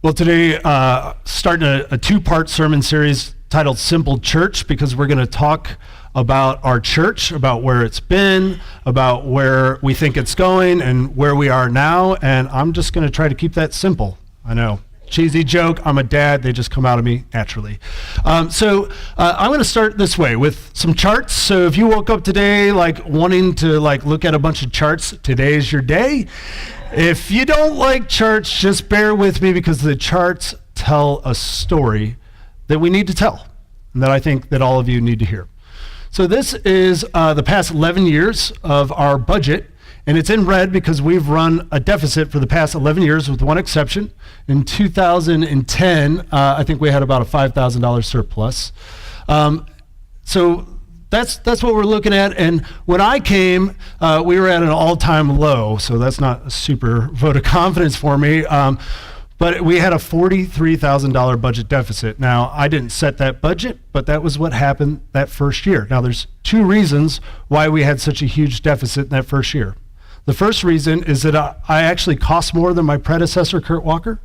Well, today, starting a two-part sermon series titled Simple Church, because we're going to talk about our church, about where it's been, about where we think it's going, and where we are now. And I'm just going to try to keep that simple. I know, cheesy joke. I'm a dad. They just come out of me naturally. So I'm going to start this way with some charts. So if you woke up today wanting to look at a bunch of charts, today's your day. If you don't like charts, just bear with me, because the charts tell a story that we need to tell, and that I think that all of you need to hear. So this is the past 11 years of our budget, and it's in red because we've run a deficit for the past 11 years with one exception. In 2010, I think we had about a $5,000 surplus. So that's what we're looking at. And when I came, we were at an all-time low, so that's not a super vote of confidence for me. But we had a $43,000 budget deficit. Now, I didn't set that budget, but that was what happened that first year. Now, there's two reasons why we had such a huge deficit in that first year. The first reason is that I actually cost more than my predecessor, Kurt Walker.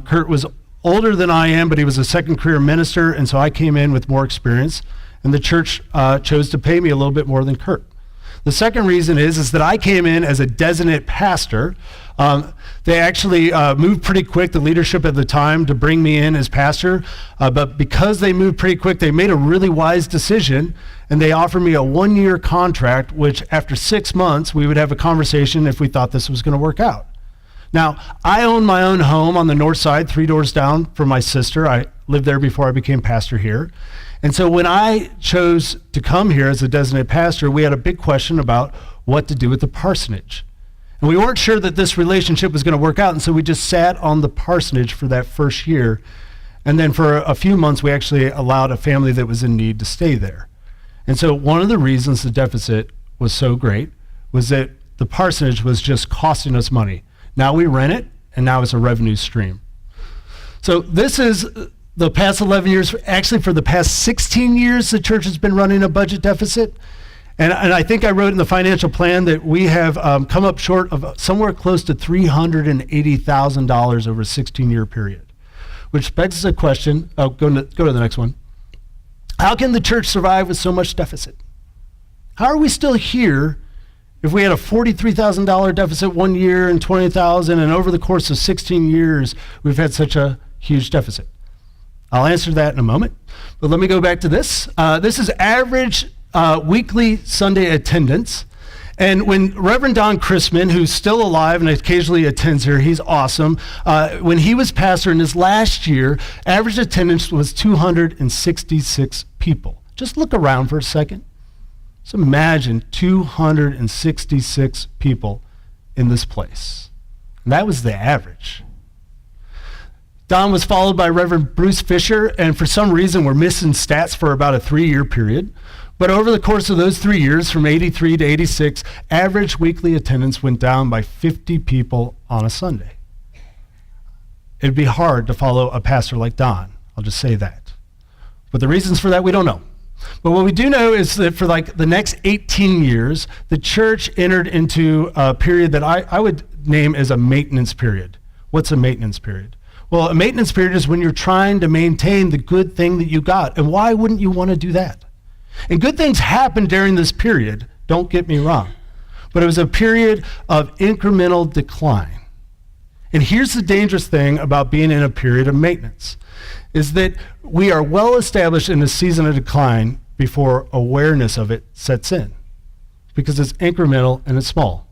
Kurt was older than I am, but he was a second career minister, and so I came in with more experience. And the church chose to pay me a little bit more than Kurt. The second reason is that I came in as a designate pastor. They actually moved pretty quick, the leadership at the time, to bring me in as pastor. But because they moved pretty quick, they made a really wise decision, and they offered me a one-year contract, which after 6 months, we would have a conversation if we thought this was going to work out. Now, I own my own home on the north side, 3 doors down from my sister. I lived there before I became pastor here. And so when I chose to come here as a designated pastor, we had a big question about what to do with the parsonage. And we weren't sure that this relationship was going to work out, and so we just sat on the parsonage for that first year. And then for a few months, we actually allowed a family that was in need to stay there. And so one of the reasons the deficit was so great was that the parsonage was just costing us money. Now we rent it, and now it's a revenue stream. So this is the past 11 years. Actually, for the past 16 years, the church has been running a budget deficit. And I think I wrote in the financial plan that we have come up short of somewhere close to $380,000 over a 16-year period, which begs the question. Go to the next one. How can the church survive with so much deficit? How are we still here if we had a $43,000 deficit one year and $20,000, and over the course of 16 years, we've had such a huge deficit? I'll answer that in a moment, but let me go back to this. This is average weekly Sunday attendance. And when Reverend Don Chrisman, who's still alive and occasionally attends here, he's awesome. When he was pastor in his last year, average attendance was 266 people. Just look around for a second. So imagine 266 people in this place. And that was the average. Don was followed by Reverend Bruce Fisher, and for some reason we're missing stats for about a 3-year period. But over the course of those 3 years, from 83 to 86, average weekly attendance went down by 50 people on a Sunday. It'd be hard to follow a pastor like Don, I'll just say that. But the reasons for that, we don't know. But what we do know is that for the next 18 years, the church entered into a period that I would name as a maintenance period. What's a maintenance period? Well, a maintenance period is when you're trying to maintain the good thing that you got. And why wouldn't you want to do that? And good things happened during this period, don't get me wrong. But it was a period of incremental decline. And here's the dangerous thing about being in a period of maintenance, is that we are well established in a season of decline before awareness of it sets in, because it's incremental and it's small.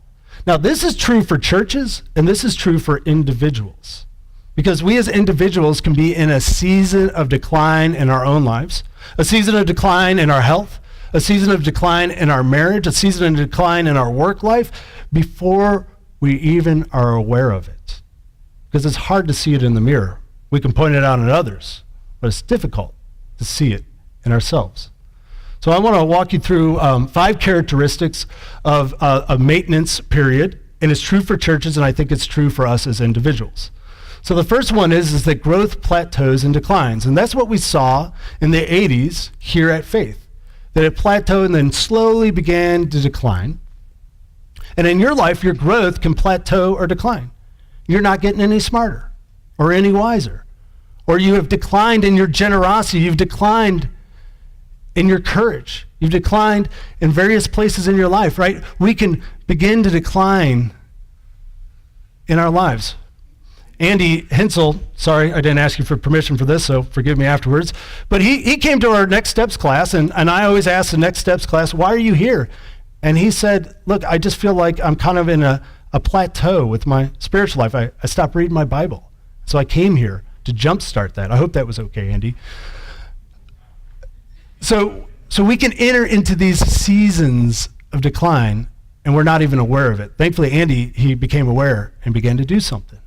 Now, this is true for churches, and this is true for individuals, because we as individuals can be in a season of decline in our own lives, a season of decline in our health, a season of decline in our marriage, a season of decline in our work life, before we even are aware of it. Because it's hard to see it in the mirror. We can point it out in others, but it's difficult to see it in ourselves. So I want to walk you through 5 characteristics of a maintenance period, and it's true for churches, and I think it's true for us as individuals. So the first one is that growth plateaus and declines, and that's what we saw in the 80s here at Faith, that it plateaued and then slowly began to decline. And in your life, your growth can plateau or decline. You're not getting any smarter. or any wiser. Or you have declined in your generosity. You've declined in your courage. You've declined in various places in your life, right? We can begin to decline in our lives. Andy Hensel, sorry, I didn't ask you for permission for this, so forgive me afterwards, but he came to our Next Steps class, and I always ask the Next Steps class, why are you here? And he said, look, I just feel like I'm kind of in a plateau with my spiritual life. I stopped reading my Bible. So I came here to jumpstart that. I hope that was okay, Andy. So we can enter into these seasons of decline, and we're not even aware of it. Thankfully, Andy, he became aware and began to do something.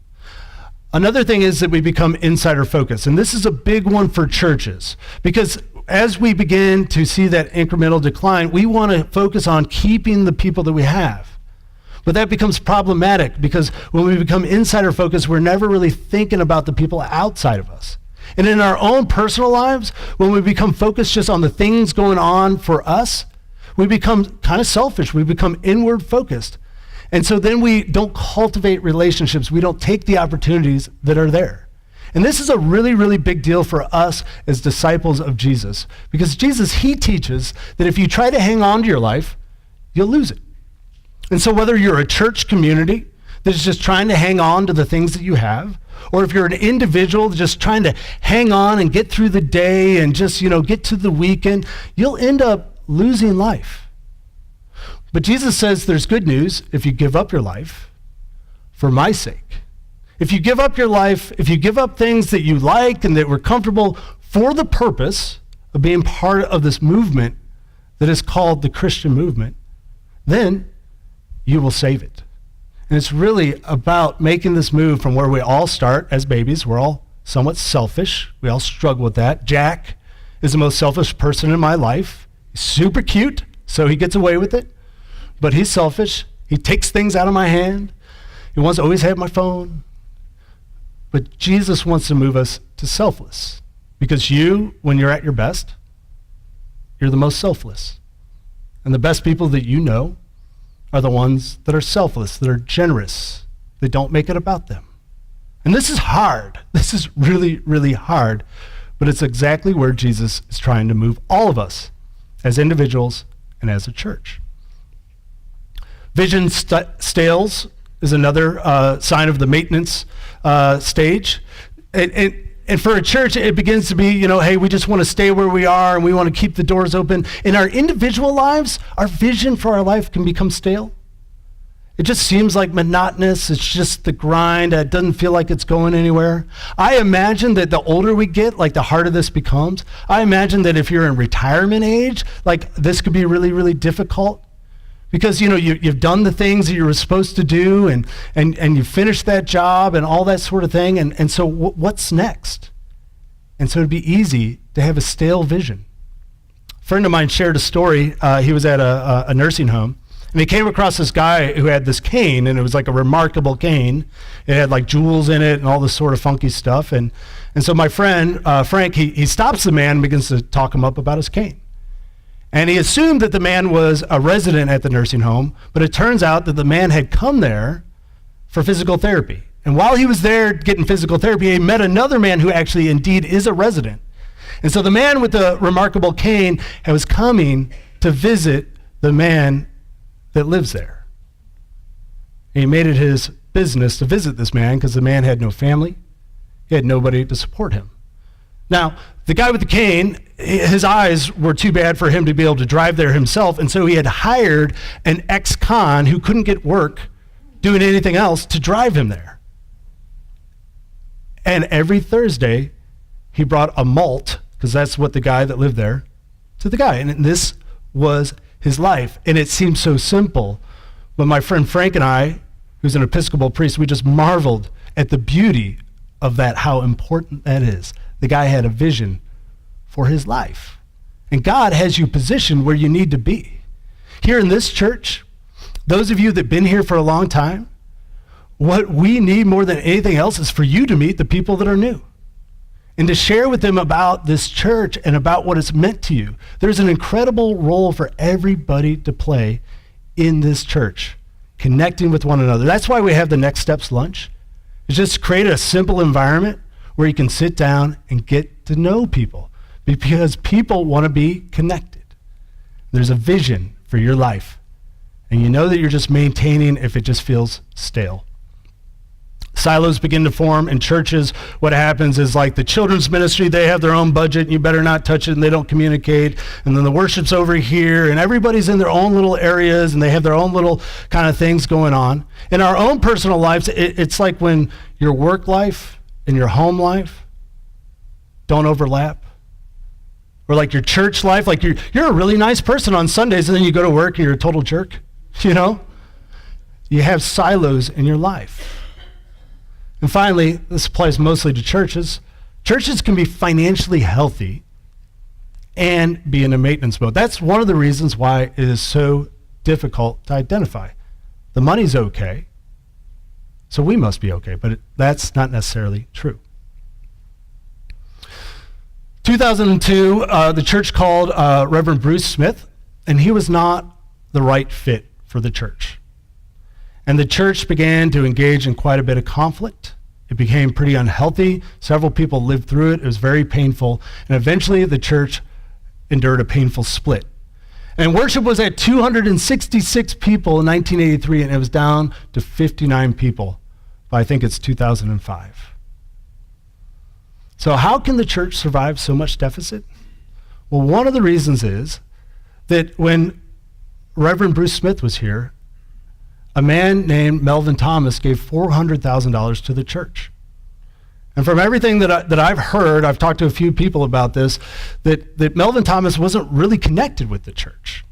Another thing is that we become insider focused, and this is a big one for churches, because as we begin to see that incremental decline, we want to focus on keeping the people that we have. But that becomes problematic because when we become insider focused, we're never really thinking about the people outside of us. And in our own personal lives, when we become focused just on the things going on for us, we become kind of selfish. We become inward focused. And so then we don't cultivate relationships. We don't take the opportunities that are there. And this is a really, really big deal for us as disciples of Jesus. Because Jesus, he teaches that if you try to hang on to your life, you'll lose it. And so whether you're a church community that's just trying to hang on to the things that you have, or if you're an individual just trying to hang on and get through the day and just, get to the weekend, you'll end up losing life. But Jesus says there's good news if you give up your life for my sake. If you give up your life, if you give up things that you like and that were comfortable for the purpose of being part of this movement that is called the Christian movement, then you will save it. And it's really about making this move from where we all start as babies. We're all somewhat selfish. We all struggle with that. Jack is the most selfish person in my life. He's super cute, so he gets away with it. But he's selfish. He takes things out of my hand. He wants to always have my phone. But Jesus wants to move us to selfless. Because you, when you're at your best, you're the most selfless. And the best people that you know are the ones that are selfless, that are generous, that don't make it about them. And this is hard. This is really, really hard. But it's exactly where Jesus is trying to move all of us as individuals and as a church. Vision stales is another sign of the maintenance stage. And for a church, it begins to be, hey, we just want to stay where we are and we want to keep the doors open. In our individual lives, our vision for our life can become stale. It just seems like monotonous. It's just the grind. It doesn't feel like it's going anywhere. I imagine that the older we get, like the harder this becomes. I imagine that if you're in retirement age, like this could be really, really difficult. Because, you've done the things that you were supposed to do and you finished that job and all that sort of thing. And so what's next? And so it'd be easy to have a stale vision. A friend of mine shared a story. He was at a nursing home. And he came across this guy who had this cane, and it was like a remarkable cane. It had like jewels in it and all this sort of funky stuff. And so my friend, Frank, he stops the man and begins to talk him up about his cane. And he assumed that the man was a resident at the nursing home, but it turns out that the man had come there for physical therapy. And while he was there getting physical therapy, he met another man who actually indeed is a resident. And so the man with the remarkable cane was coming to visit the man that lives there. And he made it his business to visit this man because the man had no family. He had nobody to support him. Now, the guy with the cane, his eyes were too bad for him to be able to drive there himself, and so he had hired an ex-con who couldn't get work doing anything else to drive him there. And every Thursday, he brought a malt, because that's what the guy that lived there, to the guy. And this was his life. And it seemed so simple. But my friend Frank and I, who's an Episcopal priest, we just marveled at the beauty of that, how important that is. The guy had a vision for his life. And God has you positioned where you need to be. Here in this church, those of you that have been here for a long time, what we need more than anything else is for you to meet the people that are new and to share with them about this church and about what it's meant to you. There's an incredible role for everybody to play in this church, connecting with one another. That's why we have the Next Steps lunch, It's just create a simple environment where you can sit down and get to know people, because people want to be connected. There's a vision for your life, and you know that you're just maintaining if it just feels stale. Silos begin to form in churches. What happens is, like the children's ministry, they have their own budget and you better not touch it, and they don't communicate. And then the worship's over here and everybody's in their own little areas and they have their own little kind of things going on. In our own personal lives, it's like when your work life and your home life don't overlap. Or like your church life, like you're a really nice person on Sundays and then you go to work and you're a total jerk, you know? You have silos in your life. And finally, this applies mostly to churches. Churches can be financially healthy and be in a maintenance mode. That's one of the reasons why it is so difficult to identify. The money's okay, so we must be okay, but that's not necessarily true. 2002, the church called Reverend Bruce Smith, and he was not the right fit for the church. And the church began to engage in quite a bit of conflict. It became pretty unhealthy. Several people lived through it. It was very painful. And eventually the church endured a painful split. And worship was at 266 people in 1983, and it was down to 59 people by, I think it's 2005. So how can the church survive so much deficit? Well, one of the reasons is that when Reverend Bruce Smith was here, a man named Melvin Thomas gave $400,000 to the church. And from everything that I've heard, I've talked to a few people about this, that Melvin Thomas wasn't really connected with the church.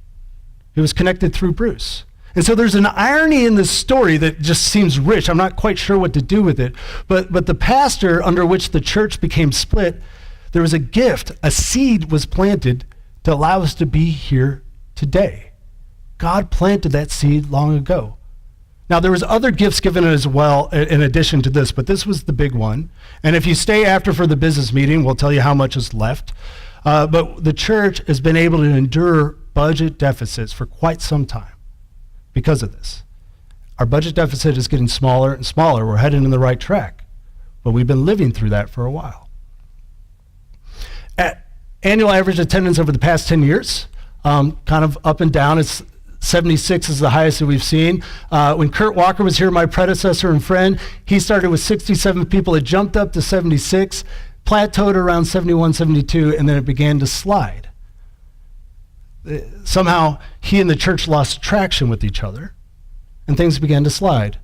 He was connected through Bruce. And so there's an irony in this story that just seems rich. I'm not quite sure what to do with it. But the pastor under which the church became split, there was a gift, a seed was planted to allow us to be here today. God planted that seed long ago. Now, there was other gifts given as well in addition to this, but this was the big one. And if you stay after for the business meeting, we'll tell you how much is left. But the church has been able to endure budget deficits for quite some time because of this. Our budget deficit is getting smaller and smaller. We're heading in the right track, but we've been living through that for a while. At annual average attendance over the past 10 years, kind of up and down. It's 76 is the highest that we've seen. When Kurt Walker was here, my predecessor and friend, he started with 67 people. It jumped up to 76, plateaued around 71, 72, and then it began to slide. Somehow, he and the church lost traction with each other, and things began to slide.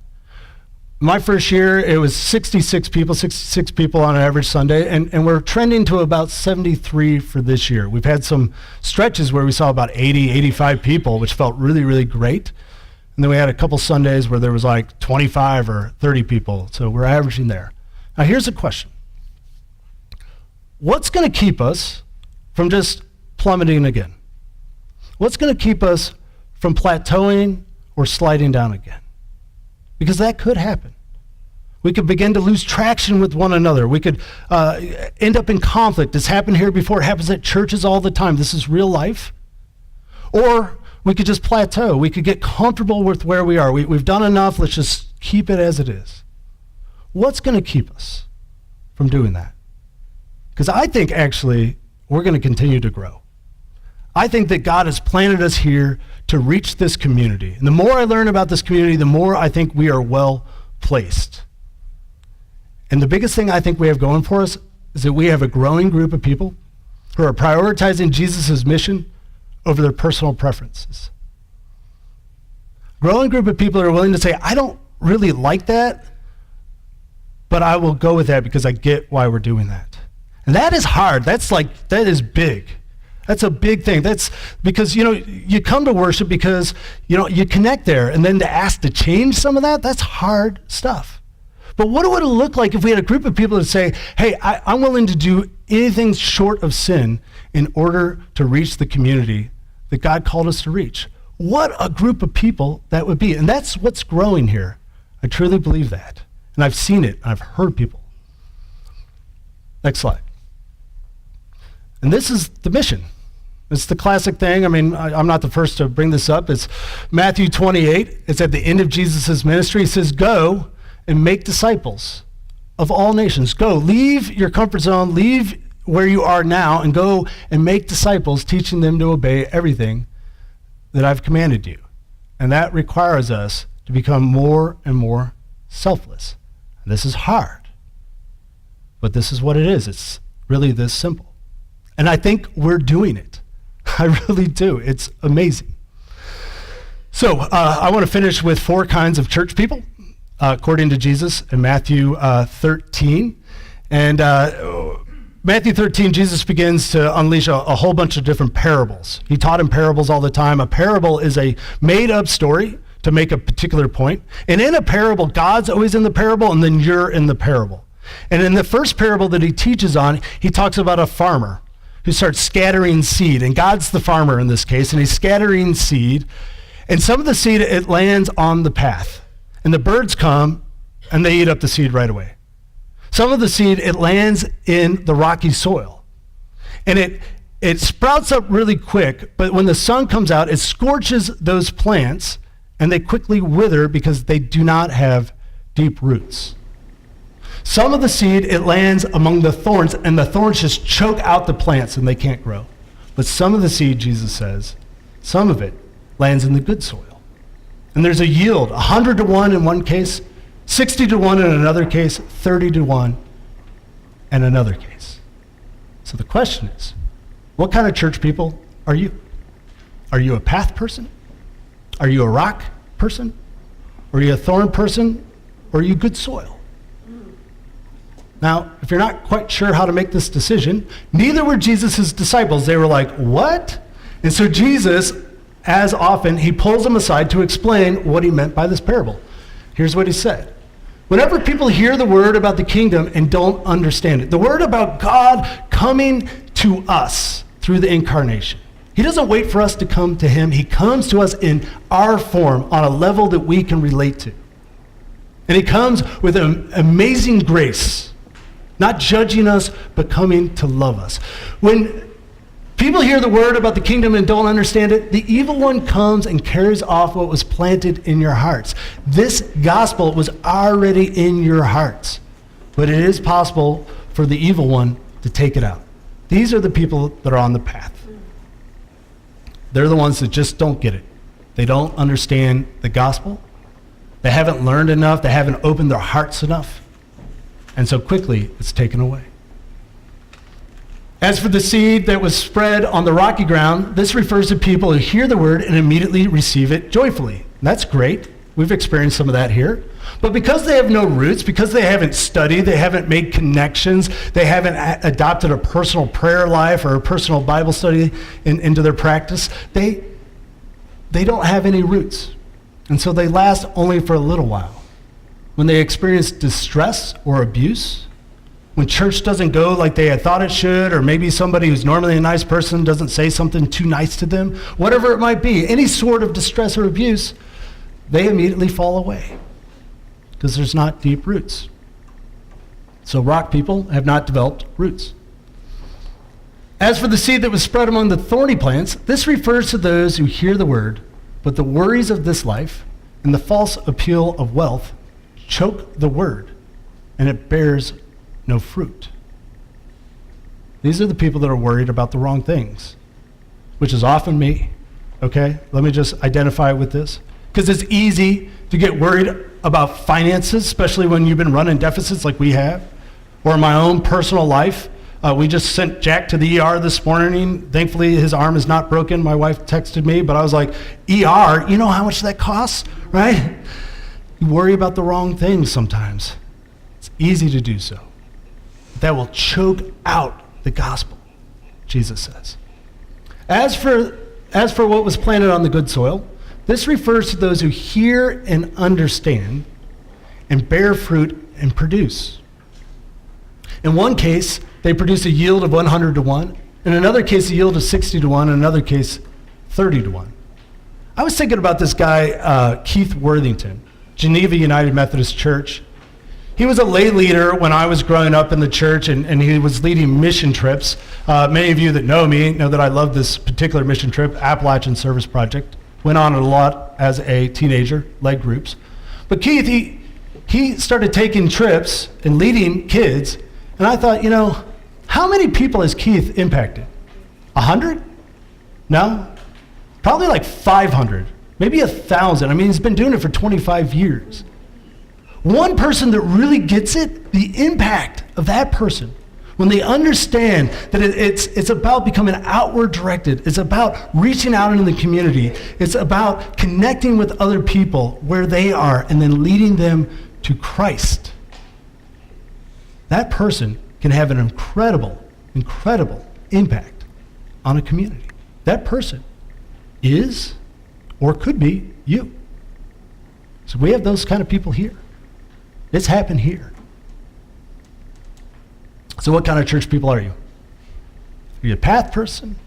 My first year, it was 66 people on an average Sunday, and we're trending to about 73 for this year. We've had some stretches where we saw about 80, 85 people, which felt really, really great. And then we had a couple Sundays where there was like 25 or 30 people, so we're averaging there. Now here's a question. What's going to keep us from just plummeting again? What's going to keep us from plateauing or sliding down again? Because that could happen. We could begin to lose traction with one another. We could end up in conflict. It's happened here before. It happens at churches all the time. This is real life. Or we could just plateau. We could get comfortable with where we are. We've done enough. Let's just keep it as it is. What's going to keep us from doing that? Because I think actually we're going to continue to grow. I think that God has planted us here to reach this community. And the more I learn about this community, the more I think we are well placed. And the biggest thing I think we have going for us is that we have a growing group of people who are prioritizing Jesus' mission over their personal preferences. Growing group of people who are willing to say, I don't really like that, but I will go with that because I get why we're doing that. And that is hard. That is big. That's a big thing. That's because, you come to worship because, you connect there. And then to ask to change some of that, that's hard stuff. But what would it look like if we had a group of people that say, hey, I'm willing to do anything short of sin in order to reach the community that God called us to reach? What a group of people that would be. And that's what's growing here. I truly believe that. And I've seen it. I've heard people. Next slide. And this is the mission. It's the classic thing. I mean, I'm not the first to bring this up. It's Matthew 28. It's at the end of Jesus' ministry. He says, go and make disciples of all nations. Go, leave your comfort zone, leave where you are now, and go and make disciples, teaching them to obey everything that I've commanded you. And that requires us to become more and more selfless. This is hard, but this is what it is. It's really this simple. And I think we're doing it. I really do. It's amazing. So I want to finish with 4 kinds of church people, according to Jesus in Matthew 13. And Matthew 13, Jesus begins to unleash a whole bunch of different parables. He taught in parables all the time. A parable is a made-up story to make a particular point. And in a parable, God's always in the parable, and then you're in the parable. And in the first parable that he teaches on, he talks about a farmer who starts scattering seed. And God's the farmer in this case, and he's scattering seed. And some of the seed, it lands on the path. And the birds come, and they eat up the seed right away. Some of the seed, it lands in the rocky soil. And it sprouts up really quick, but when the sun comes out, it scorches those plants, and they quickly wither because they do not have deep roots. Some of the seed, it lands among the thorns, and the thorns just choke out the plants, and they can't grow. But some of the seed, Jesus says, some of it lands in the good soil. And there's a yield, 100 to 1 in one case, 60 to 1 in another case, 30 to 1 in another case. So the question is, what kind of church people are you? Are you a path person? Are you a rock person? Are you a thorn person? Or are you good soil? Now, if you're not quite sure how to make this decision, neither were Jesus' disciples. They were like, what? And so Jesus, as often, he pulls them aside to explain what he meant by this parable. Here's what he said. Whenever people hear the word about the kingdom and don't understand it, the word about God coming to us through the incarnation, he doesn't wait for us to come to him. He comes to us in our form on a level that we can relate to. And he comes with an amazing grace, not judging us, but coming to love us. When people hear the word about the kingdom and don't understand it, the evil one comes and carries off what was planted in your hearts. This gospel was already in your hearts, but it is possible for the evil one to take it out. These are the people that are on the path. They're the ones that just don't get it. They don't understand the gospel. They haven't learned enough. They haven't opened their hearts enough. And so quickly, it's taken away. As for the seed that was spread on the rocky ground, this refers to people who hear the word and immediately receive it joyfully. And that's great. We've experienced some of that here. But because they have no roots, because they haven't studied, they haven't made connections, they haven't adopted a personal prayer life or a personal Bible study into their practice, they don't have any roots. And so they last only for a little while. When they experience distress or abuse, when church doesn't go like they had thought it should, or maybe somebody who's normally a nice person doesn't say something too nice to them, whatever it might be, any sort of distress or abuse, they immediately fall away because there's not deep roots. So rock people have not developed roots. As for the seed that was spread among the thorny plants, this refers to those who hear the word, but the worries of this life and the false appeal of wealth choke the word, and it bears no fruit. These are the people that are worried about the wrong things, which is often me, okay? Let me just identify with this. Because it's easy to get worried about finances, especially when you've been running deficits like we have, or in my own personal life. We just sent Jack to the ER this morning. Thankfully, his arm is not broken. My wife texted me, but I was like, ER, you know how much that costs, right? You worry about the wrong things sometimes. It's easy to do so. That will choke out the gospel, Jesus says. As for what was planted on the good soil, this refers to those who hear and understand and bear fruit and produce. In one case, they produce a yield of 100 to 1. In another case, a yield of 60 to 1. In another case, 30 to 1. I was thinking about this guy, Keith Worthington, Geneva United Methodist Church. He was a lay leader when I was growing up in the church, and he was leading mission trips. Many of you that know me know that I love this particular mission trip, Appalachian Service Project. Went on a lot as a teenager, led groups. But Keith, he started taking trips and leading kids, and I thought, how many people has Keith impacted? 100? No? Probably like 500, maybe 1,000. I mean, he's been doing it for 25 years. One person that really gets it, the impact of that person, when they understand that it's about becoming outward directed, it's about reaching out into the community, it's about connecting with other people where they are and then leading them to Christ. That person can have an incredible impact on a community. That person is or could be you. So we have those kind of people here. It's happened here. So what kind of church people are you? Are you a path person?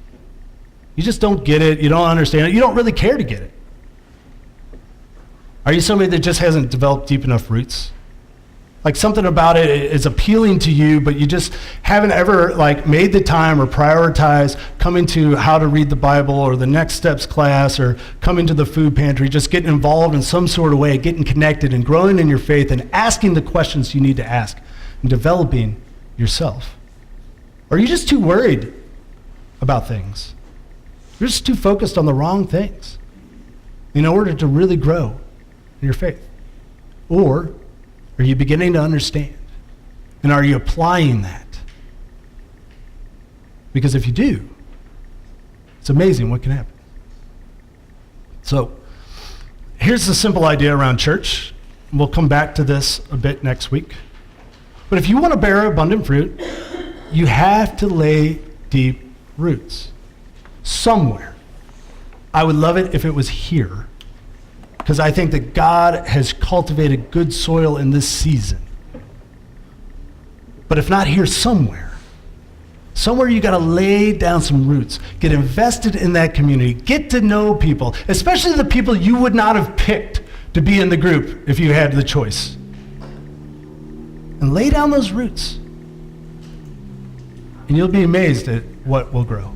You just don't get it, you don't understand it, you don't really care to get it. Are you somebody that just hasn't developed deep enough roots? Like something about it is appealing to you, but you just haven't ever made the time or prioritized coming to how to read the Bible or the Next Steps class or coming to the food pantry, just getting involved in some sort of way, getting connected and growing in your faith and asking the questions you need to ask and developing yourself? Or are you just too worried about things? You're just too focused on the wrong things in order to really grow in your faith? Or are you beginning to understand? And are you applying that? Because if you do, it's amazing what can happen. So, here's the simple idea around church. We'll come back to this a bit next week. But if you want to bear abundant fruit, you have to lay deep roots somewhere. I would love it if it was here, because I think that God has cultivated good soil in this season. But if not here, somewhere you got to lay down some roots, get invested in that community, get to know people, especially the people you would not have picked to be in the group if you had the choice. And lay down those roots. And you'll be amazed at what will grow.